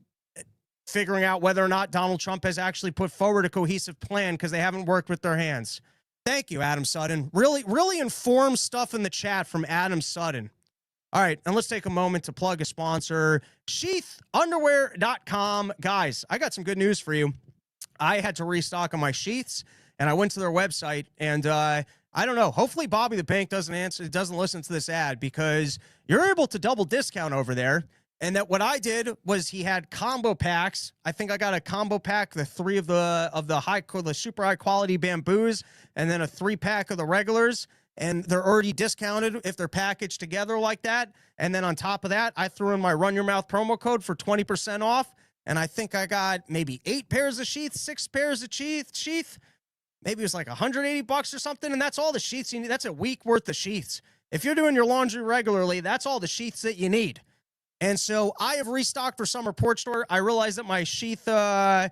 figuring out whether or not Donald Trump has actually put forward a cohesive plan because they haven't worked with their hands. Thank you, Adam Sutton. Really informed stuff in the chat from Adam Sutton. All right, and let's take a moment to plug a sponsor, sheathunderwear.com. Guys, I got some good news for you. I had to restock on my sheaths, and I went to their website, and I don't know. Hopefully Bobby the Bank doesn't listen to this ad, because you're able to double discount over there. And that what I did was he had combo packs. I think I got a combo pack, the 3 of the super high quality bamboos, and then a 3-pack of the regulars. And they're already discounted if they're packaged together like that. And then on top of that, I threw in my Run Your Mouth promo code for 20% off. And I think I got maybe 8 pairs of sheaths, 6 pairs of sheath. Maybe it was like $180 or something. And that's all the sheaths you need. That's a week worth of sheaths. If you're doing your laundry regularly, that's all the sheaths that you need. And so I have restocked for summer porch store. I realized that my sheath, my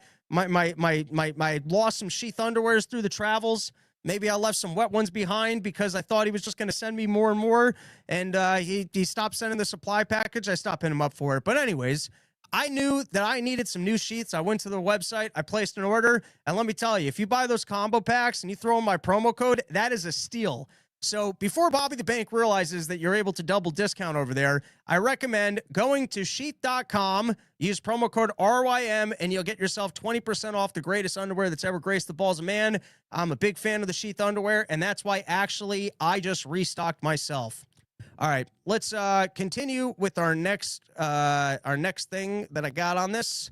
lost some sheath underwears through the travels. Maybe I left some wet ones behind because I thought he was just going to send me more and more. And he stopped sending the supply package. I stopped hitting him up for it. But anyways, I knew that I needed some new sheets. I went to the website. I placed an order. And let me tell you, if you buy those combo packs and you throw in my promo code, that is a steal. So before Bobby the Bank realizes that you're able to double discount over there, I recommend going to sheath.com, use promo code RYM, and you'll get yourself 20% off the greatest underwear that's ever graced the balls of man. I'm a big fan of the sheath underwear, and that's why actually I just restocked myself. All right, let's continue with our next thing that I got on this.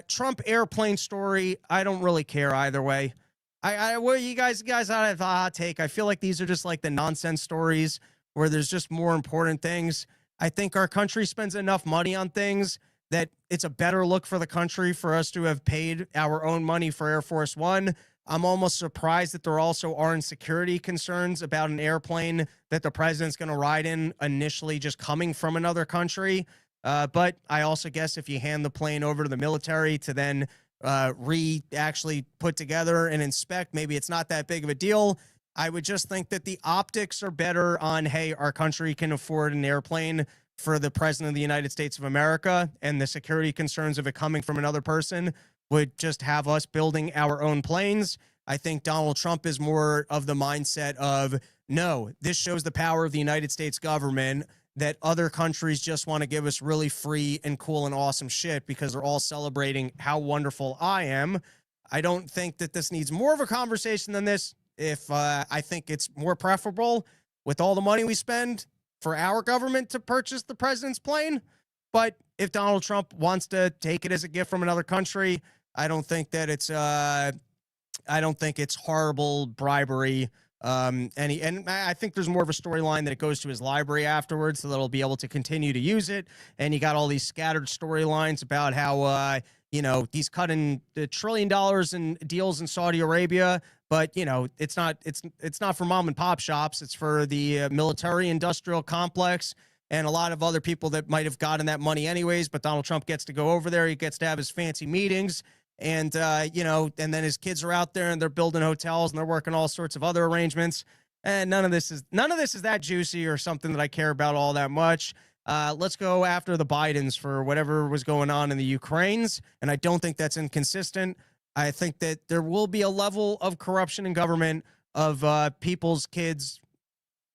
Trump airplane story. I don't really care either way. Where you guys have a hot take. I feel like these are just like the nonsense stories where there's just more important things. I think our country spends enough money on things that it's a better look for the country for us to have paid our own money for Air Force One. I'm almost surprised that there also aren't security concerns about an airplane that the president's going to ride in initially just coming from another country. But I also guess if you hand the plane over to the military to then actually put together and inspect, maybe it's not that big of a deal. I would just think that the optics are better on, hey, our country can afford an airplane for the president of the United States of America, and the security concerns of it coming from another person would just have us building our own planes. I think Donald Trump is more of the mindset of, no, this shows the power of the United States government, that other countries just want to give us really free and cool and awesome shit because they're all celebrating how wonderful I am. I don't think that this needs more of a conversation than this. I think it's more preferable with all the money we spend for our government to purchase the president's plane. But if Donald Trump wants to take it as a gift from another country, I don't think it's horrible bribery. And I think there's more of a storyline that it goes to his library afterwards, so that he'll be able to continue to use it. And you got all these scattered storylines about how, he's cutting $1 trillion in deals in Saudi Arabia, but it's not for mom and pop shops. It's for the military industrial complex and a lot of other people that might have gotten that money anyways. But Donald Trump gets to go over there. He gets to have his fancy meetings. And, and then his kids are out there and they're building hotels and they're working all sorts of other arrangements. And none of this is that juicy or something that I care about all that much. Let's go after the Bidens for whatever was going on in the Ukraines. And I don't think that's inconsistent. I think that there will be a level of corruption in government of people's kids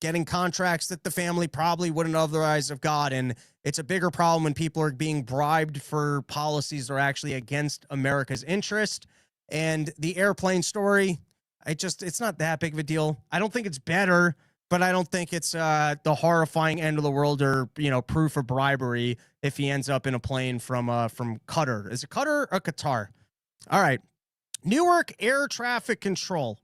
getting contracts that the family probably wouldn't otherwise have gotten. It's a bigger problem when people are being bribed for policies that are actually against America's interest. And the airplane story, it's not that big of a deal. I don't think it's better, but I don't think it's the horrifying end of the world or, proof of bribery if he ends up in a plane from Qatar. Is it Qatar or Qatar? All right. Newark air traffic control.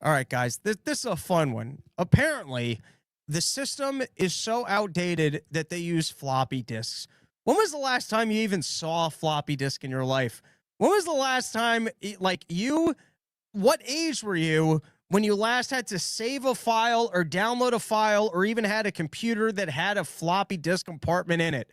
All right, guys, this is a fun one. Apparently, the system is so outdated that they use floppy disks. When was the last time you even saw a floppy disk in your life? When was the last time, what age were you when you last had to save a file or download a file or even had a computer that had a floppy disk compartment in it?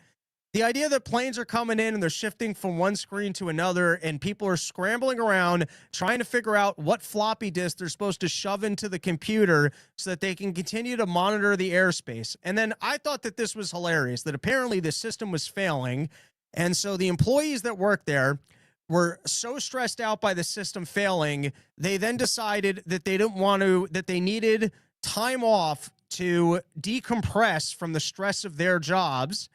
The idea that planes are coming in and they're shifting from one screen to another and people are scrambling around trying to figure out what floppy disk they're supposed to shove into the computer so that they can continue to monitor the airspace. And then I thought that this was hilarious, that apparently the system was failing. And so the employees that work there were so stressed out by the system failing, they then decided that they needed time off to decompress from the stress of their jobs.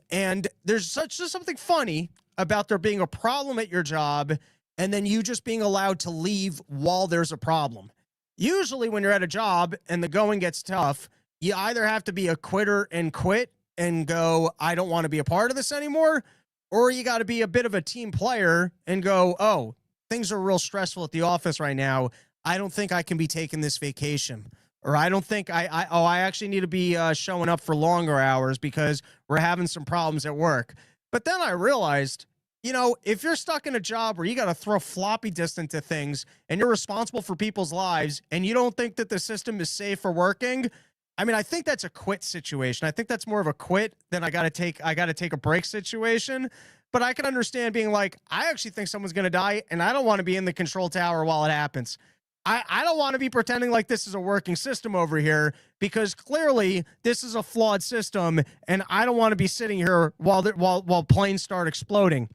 And there's just something funny about there being a problem at your job and then you just being allowed to leave while there's a problem. Usually when you're at a job and the going gets tough, you either have to be a quitter and quit and go, I don't want to be a part of this anymore, or you got to be a bit of a team player and go, oh, things are real stressful at the office right now. I don't think I can be taking this vacation. Or I don't think I actually need to be showing up for longer hours because we're having some problems at work. But then I realized, if you're stuck in a job where you got to throw floppy disk into things and you're responsible for people's lives and you don't think that the system is safe for working, I think that's a quit situation. I think that's more of a quit than I got to take a break situation. But I can understand being like, I actually think someone's going to die and I don't want to be in the control tower while it happens. I don't want to be pretending like this is a working system over here because clearly this is a flawed system and I don't want to be sitting here while planes start exploding.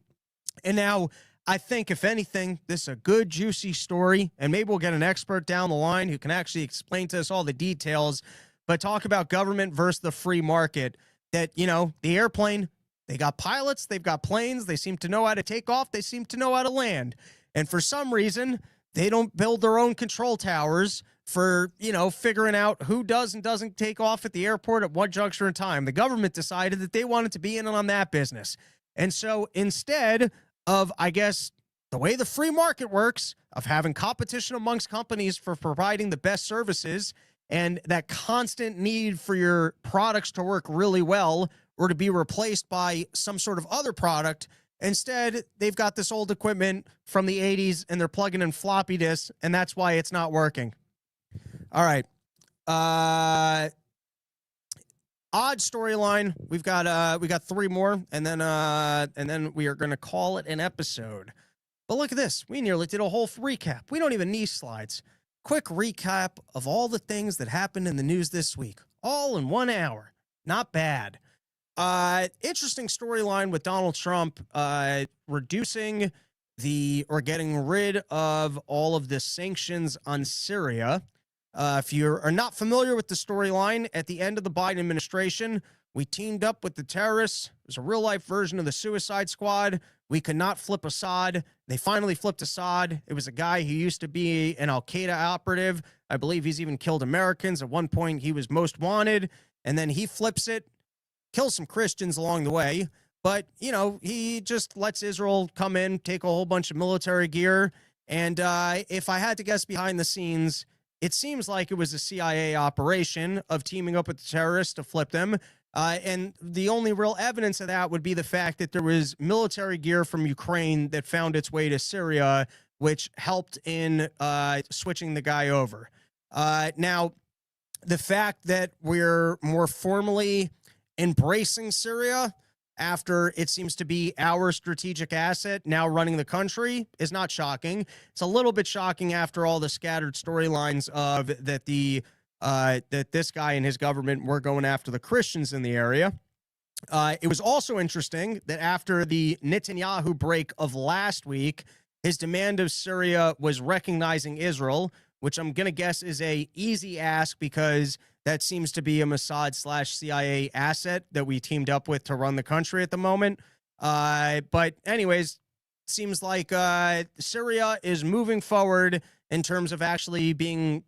And now I think, if anything, this is a good, juicy story, and maybe we'll get an expert down the line who can actually explain to us all the details, but talk about government versus the free market. That, the airplane, they got pilots, they've got planes, they seem to know how to take off, they seem to know how to land. And for some reason, they don't build their own control towers for, figuring out who does and doesn't take off at the airport at what juncture in time. The government decided that they wanted to be in on that business. And so instead of, I guess, the way the free market works, of having competition amongst companies for providing the best services and that constant need for your products to work really well or to be replaced by some sort of other product, instead, they've got this old equipment from the 80s and they're plugging in floppy disks, and that's why it's not working. All right. Odd storyline. We've got three more, and then we are going to call it an episode. But look at this. We nearly did a whole recap. We don't even need slides. Quick recap of all the things that happened in the news this week, all in 1 hour. Not bad. Interesting storyline with Donald Trump reducing getting rid of all of the sanctions on Syria. If you are not familiar with the storyline, at the end of the Biden administration, we teamed up with the terrorists. It was a real-life version of the Suicide Squad. We could not flip Assad. They finally flipped Assad. It was a guy who used to be an al-Qaeda operative. I believe he's even killed Americans. At one point, he was most wanted, and then he flips it. Kills some Christians along the way, but, he just lets Israel come in, take a whole bunch of military gear, and if I had to guess behind the scenes, it seems like it was a CIA operation of teaming up with the terrorists to flip them, and the only real evidence of that would be the fact that there was military gear from Ukraine that found its way to Syria, which helped in switching the guy over. Now, the fact that we're more formally embracing Syria after it seems to be our strategic asset now running the country is not shocking. It's a little bit shocking after all the scattered storylines of that this guy and his government were going after the Christians in the area. It was also interesting that after the Netanyahu break of last week, his demand of Syria was recognizing Israel, which I'm going to guess is a easy ask because that seems to be a Mossad/CIA asset that we teamed up with to run the country at the moment. But anyways, seems like Syria is moving forward in terms of actually being,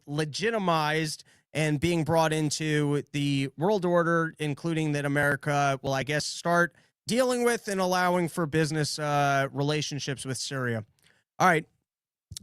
legitimized and being brought into the world order, including that America will, I guess, start dealing with and allowing for business relationships with Syria. All right.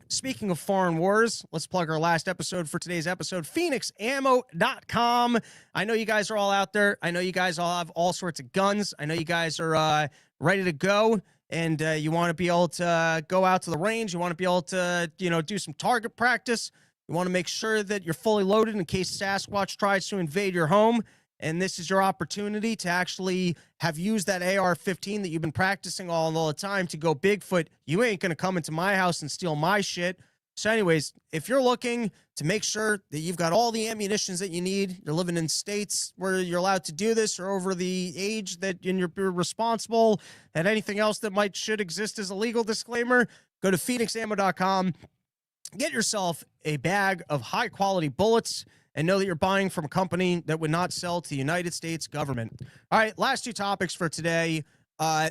Speaking of foreign wars, let's plug our last episode for today's episode, PhoenixAmmo.com. I know you guys are all out there. I know you guys all have all sorts of guns. I know you guys are ready to go, and you want to be able to go out to the range. You want to be able to, do some target practice. You want to make sure that you're fully loaded in case Sasquatch tries to invade your home. And this is your opportunity to actually have used that AR-15 that you've been practicing all the time to go Bigfoot. You ain't going to come into my house and steal my shit. So anyways, if you're looking to make sure that you've got all the ammunitions that you need, you're living in states where you're allowed to do this or over the age that you're responsible, and anything else that should exist as a legal disclaimer, go to PhoenixAmmo.com. Get yourself a bag of high-quality bullets and know that you're buying from a company that would not sell to the United States government. All right, last two topics for today.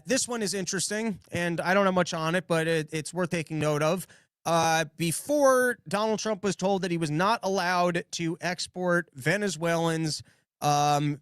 This one is interesting, and I don't know much on it, but it's worth taking note of. Before Donald Trump was told that he was not allowed to export Venezuelans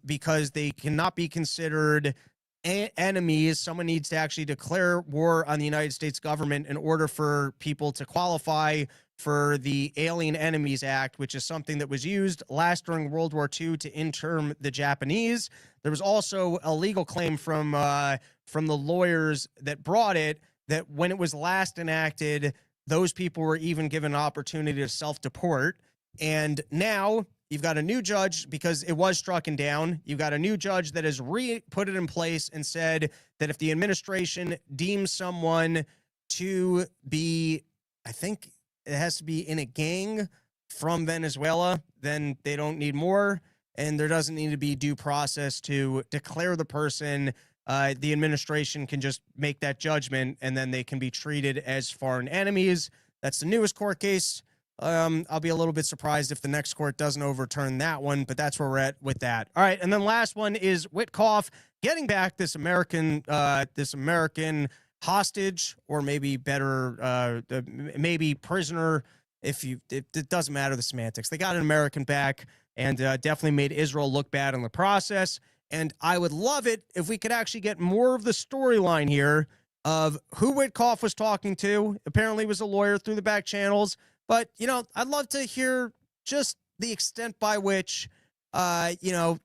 because they cannot be considered enemies, someone needs to actually declare war on the United States government in order for people to qualify for the Alien Enemies Act, which is something that was used last during World War II to intern the Japanese. There was also a legal claim from the lawyers that brought it that when it was last enacted, those people were even given an opportunity to self-deport. And now you've got a new judge, because it was strucken down. You've got a new judge that has put it in place and said that if the administration deems someone to be, I think it has to be in a gang from Venezuela, then they don't need more. And there doesn't need to be due process to declare the person. The administration can just make that judgment, and then they can be treated as foreign enemies. That's the newest court case. I'll be a little bit surprised if the next court doesn't overturn that one, but that's where we're at with that. All right, and then last one is Witkoff getting back this American hostage, or maybe better, maybe prisoner. It doesn't matter the semantics. They got an American back, and definitely made Israel look bad in the process. And I would love it if we could actually get more of the storyline here of who Witkoff was talking to. Apparently, he was a lawyer through the back channels. But, I'd love to hear just the extent by which, Hamas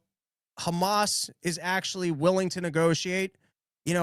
is actually willing to negotiate.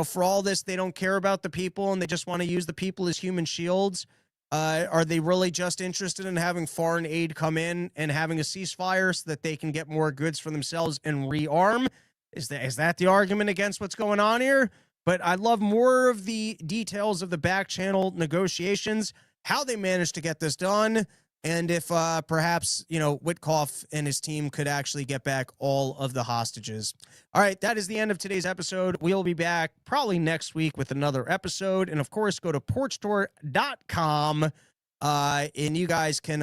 For all this, they don't care about the people, and they just want to use the people as human shields. Are they really just interested in having foreign aid come in and having a ceasefire so that they can get more goods for themselves and rearm? Is that the argument against what's going on here? But I'd love more of the details of the back channel negotiations, how they managed to get this done, and if perhaps, Witkoff and his team could actually get back all of the hostages. All right, that is the end of today's episode. We'll be back probably next week with another episode. And, of course, go to porchtour.com, and you guys can,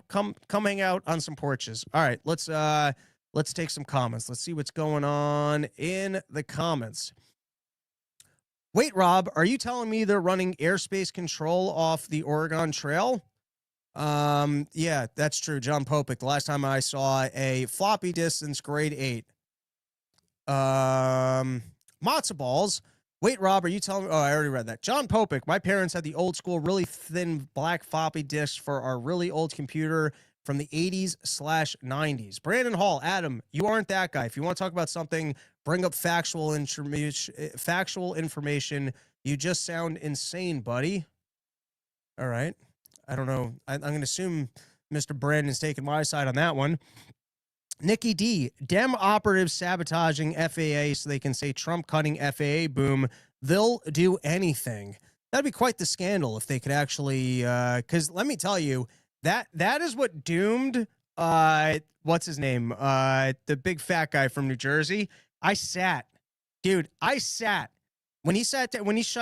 come hang out on some porches. All right, let's take some comments. Let's see what's going on in the comments. Wait, Rob, are you telling me they're running airspace control off the Oregon Trail? Yeah, that's true. John Popick, the last time I saw a floppy disk since grade 8. Matzo balls. Wait, Rob, are you telling me? Oh, I already read that. John Popick, my parents had the old school, really thin black floppy disks for our really old computer from the 80s/90s. Brandon Hall, Adam, you aren't that guy. If you want to talk about something, bring up factual information. You just sound insane, buddy. All right. I don't know. I'm going to assume Mr. Brandon's taking my side on that one. Nikki D, Dem operatives sabotaging FAA so they can say Trump cutting FAA boom. They'll do anything. That'd be quite the scandal if they could actually, because let me tell you, that is what doomed, what's his name? The big fat guy from New Jersey. I sat when he shut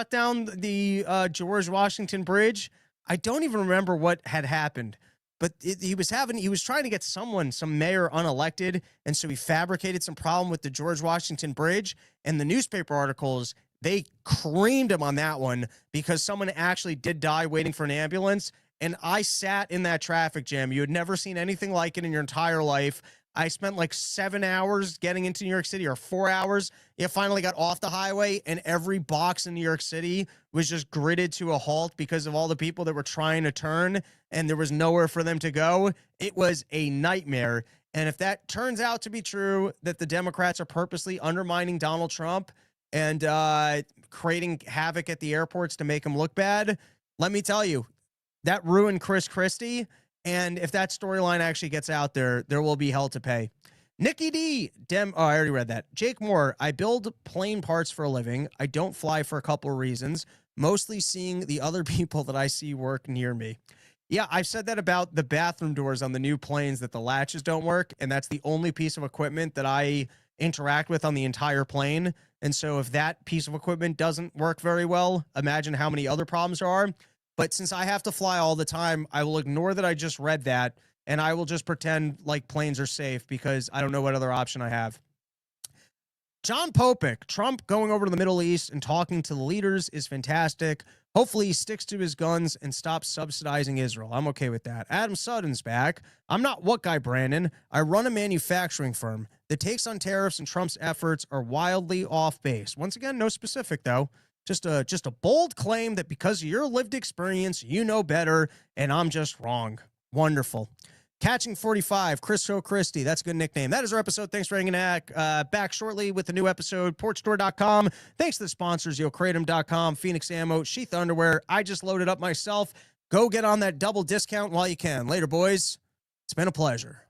down the George Washington Bridge. I don't even remember what had happened, but he was trying to get some mayor unelected, and so he fabricated some problem with the George Washington Bridge, and the newspaper articles, they creamed him on that one because someone actually did die waiting for an ambulance. And I sat in that traffic jam. You had never seen anything like it in your entire life. I spent like 7 hours getting into New York City, or 4 hours. You finally got off the highway, and every box in New York City was just gridded to a halt because of all the people that were trying to turn, and there was nowhere for them to go. It was a nightmare. And if that turns out to be true, that the Democrats are purposely undermining Donald Trump and creating havoc at the airports to make him look bad, let me tell you, that ruined Chris Christie. And if that storyline actually gets out there, there will be hell to pay. Nikki D. I already read that. Jake Moore, I build plane parts for a living. I don't fly for a couple of reasons, mostly seeing the other people that I see work near me. Yeah, I've said that about the bathroom doors on the new planes, that the latches don't work. And that's the only piece of equipment that I interact with on the entire plane. And so if that piece of equipment doesn't work very well, imagine how many other problems there are. But since I have to fly all the time, I will ignore that I just read that, and I will just pretend like planes are safe because I don't know what other option I have. John Popek, Trump going over to the Middle East and talking to the leaders is fantastic. Hopefully he sticks to his guns and stops subsidizing Israel. I'm okay with that. Adam Sutton's back. I'm not what guy, Brandon. I run a manufacturing firm. The takes on tariffs and Trump's efforts are wildly off base. Once again, no specific, though. Just a bold claim that because of your lived experience, you know better, and I'm just wrong. Wonderful. Catching 45, Chris Christie. That's a good nickname. That is our episode. Thanks for hanging back. Back shortly with a new episode. Porchstore.com. Thanks to the sponsors, YoKratom.com, Phoenix Ammo, Sheath Underwear. I just loaded up myself. Go get on that double discount while you can. Later, boys. It's been a pleasure.